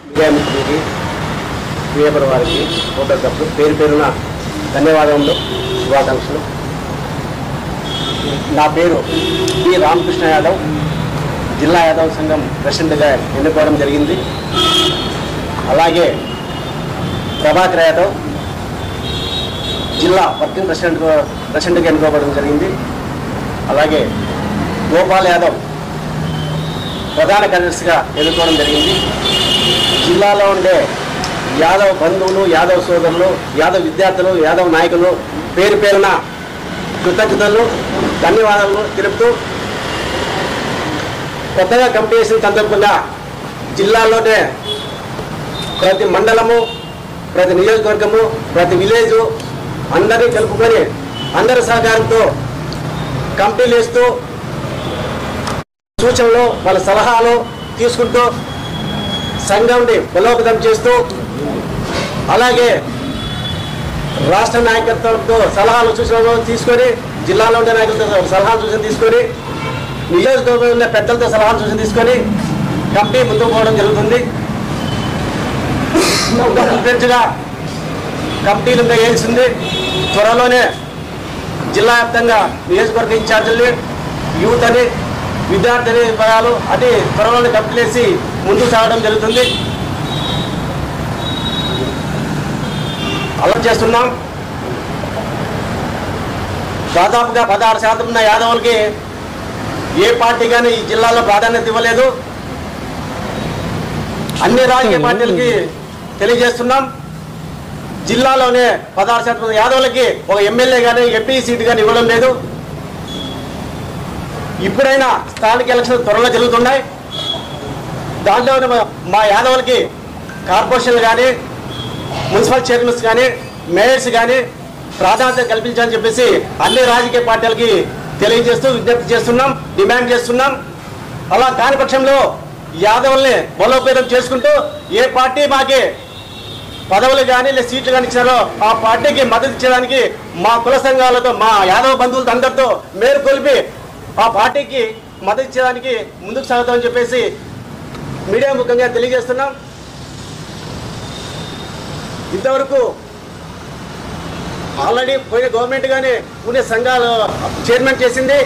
విజయమిత్రుడికి విజయపురం వారికి ఫోటోగ్రాఫ్లు పేరు పేరున ధన్యవాదములు, శుభాకాంక్షలు. నా పేరు పి రామకృష్ణ యాదవ్, జిల్లా యాదవ్ సంఘం ప్రెసిడెంట్గా ఎన్నుకోవడం జరిగింది. అలాగే ప్రభాకర్ యాదవ్ జిల్లా వర్కింగ్ ప్రెసిడెంట్గా ఎన్నుకోవడం జరిగింది. అలాగే గోపాల్ యాదవ్ ప్రధాన కార్యదర్శిగా ఎన్నుకోవడం జరిగింది. జిల్లాలో ఉండే యాదవ్ బంధువులు, యాదవ్ సోదరులు, యాదవ్ విద్యార్థులు, యాదవ్ నాయకులు పేరు పేరున కృతజ్ఞతలు, ధన్యవాదాలు తెలుపుతూ కొత్తగా కమిటీ వేసిన సందర్భంగా జిల్లాలోనే ప్రతి మండలము, ప్రతి నియోజకవర్గము, ప్రతి విలేజు అందరినీ కలుపుకొని అందరి సహకారంతో కమిటీలు వేస్తూ సూచనలు, వాళ్ళ సలహాలు తీసుకుంటూ సంఘంని బలోపేతం చేస్తూ, అలాగే రాష్ట్ర నాయకత్వంతో సలహాలు సూచనలు తీసుకొని, జిల్లాలో ఉండే నాయకులతో సలహాలు సూచన తీసుకొని, నియోజకవర్గంలో ఉన్న పెద్దలతో సలహాలు సూచన తీసుకొని కమిటీ ముందుకు పోవడం జరుగుతుంది. ఫ్రెండ్స్గా కమిటీలు వేయాల్సింది. త్వరలోనే జిల్లా వ్యాప్తంగా నియోజకవర్గ ఇన్ఛార్జీలు, యూత్ అని, విద్యార్థి విభాగాలు అటు త్వరలోనే కమిటీలు వేసి ముందుకు సాగడం జరుగుతుంది. అలా చేస్తున్నాం. దాదాపుగా 16% ఉన్న యాదవులకి ఏ పార్టీ కానీ ఈ జిల్లాలో ప్రాధాన్యత ఇవ్వలేదు. అన్ని రాజకీయ పార్టీలకి తెలియజేస్తున్నాం. జిల్లాలోనే 16% యాదవులకి ఒక ఎమ్మెల్యే కానీ ఎంపీ సీటు కానీ ఇవ్వడం లేదు. ఇప్పుడైనా స్థానిక ఎలక్షన్లు త్వరలో జరుగుతున్నాయి. దాంట్లో మా యాదవులకి కార్పొరేషన్లు కానీ, మున్సిపల్ చైర్మన్స్ కానీ, మేయర్స్ కానీ ప్రాధాన్యత కల్పించాలని చెప్పేసి అన్ని రాజకీయ పార్టీలకి తెలియజేస్తూ విజ్ఞప్తి చేస్తున్నాం, డిమాండ్ చేస్తున్నాం. అలా కాని పక్షంలో యాదవుల్ని బలోపేతం చేసుకుంటూ ఏ పార్టీ మాకి పదవులు కానీ లేదా సీట్లు కానీ ఇచ్చారో ఆ పార్టీకి మద్దతు ఇచ్చడానికి మా కుల సంఘాలతో, మా యాదవ బంధువులతో అందరితో మేలుకొల్పి ఆ పార్టీకి మద్దతు ఇచ్చడానికి ముందుకు సాగుతామని చెప్పేసి మీడియా ముఖంగా తెలియజేస్తున్నాం. ఇంతవరకు ఆల్రెడీ పోయిన గవర్నమెంట్ కానీ పుణ్య సంఘాలు చైర్మన్ చేసింది,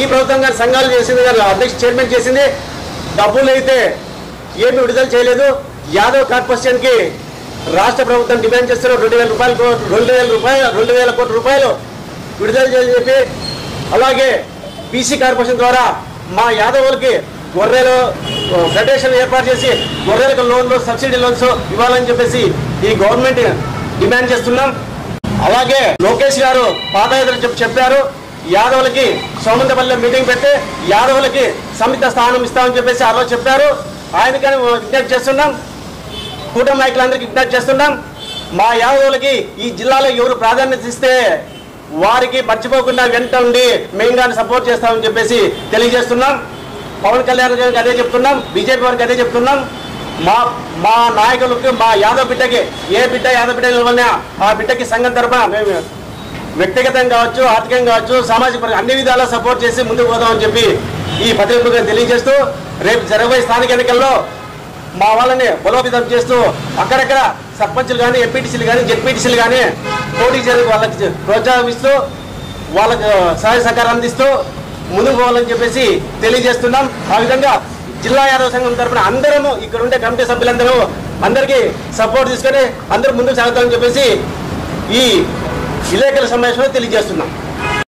ఈ ప్రభుత్వం కానీ సంఘాలు చేసింది, కానీ అధ్యక్ష చైర్మన్ చేసింది. డబ్బులు అయితే ఏమి విడుదల చేయలేదు. యాదవ్ కార్పొరేషన్కి రాష్ట్ర ప్రభుత్వం డిమాండ్ చేస్తున్న 2,000 కోట్ల రూపాయలు విడుదల చేయాలని చెప్పి, అలాగే బీసీ కార్పొరేషన్ ద్వారా మా యాదవులకి గొర్రెలు ఫెడరేషన్ ఏర్పాటు చేసి గొర్రెలకు లోన్లు, సబ్సిడీ లోన్స్ ఇవ్వాలని చెప్పేసి ఈ గవర్నమెంట్ డిమాండ్ చేస్తున్నాం. అలాగే లోకేష్ గారు పాదయాత్ర చెప్పారు, యాదవులకి సోమంతపల్లిలో మీటింగ్ పెట్టి యాదవులకి సమిత స్థానం ఇస్తామని చెప్పేసి ఆ రోజు చెప్పారు. ఆయనకని విజ్ఞప్తి చేస్తున్నాం, కూటమి నాయకులందరికీ విజ్ఞప్తి చేస్తున్నాం. మా యాదవులకి ఈ జిల్లాలో ఎవరు ప్రాధాన్యత ఇస్తే వారికి మర్చిపోకుండా వెంట ఉండి మేము కానీ సపోర్ట్ చేస్తామని చెప్పేసి తెలియజేస్తున్నాం. పవన్ కళ్యాణ్ గారికి అదే చెప్తున్నాం, బీజేపీ వారికి అదే చెప్తున్నాం. మా నాయకులకు, మా యాదవ్ బిడ్డకి ఏ బిడ్డ యాదవ్ బిడ్డ నిలవన్నా ఆ బిడ్డకి సంఘం తరఫున మేము వ్యక్తిగతంగా కావచ్చు, ఆర్థికంగా కావచ్చు, సామాజిక అన్ని విధాలా సపోర్ట్ చేసి ముందుకు పోదామని చెప్పి ఈ పత్రికగా తెలియజేస్తూ, రేపు జరగబోయే స్థానిక ఎన్నికల్లో మా వాళ్ళని బలోపేతం చేస్తూ అక్కడక్కడ సర్పంచులు కానీ, ఎంపీటీసీలు కానీ, జెడ్పీటీసీలు కానీ పోటీ చేసి వాళ్ళకి ప్రోత్సాహిస్తూ వాళ్ళకు సహాయ సహకారం అందిస్తూ ముందుకు పోవాలని చెప్పేసి తెలియజేస్తున్నాం. ఆ విధంగా జిల్లా యాదవ సంఘం తరఫున అందరము ఇక్కడ ఉండే కమిటీ సభ్యులందరూ అందరికీ సపోర్ట్ తీసుకొని అందరూ ముందుకు సాగుతామని చెప్పేసి ఈ విలేకరుల సమావేశంలో తెలియజేస్తున్నాం.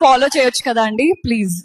ఫాలో చేయొచ్చు కదా అండి ప్లీజ్.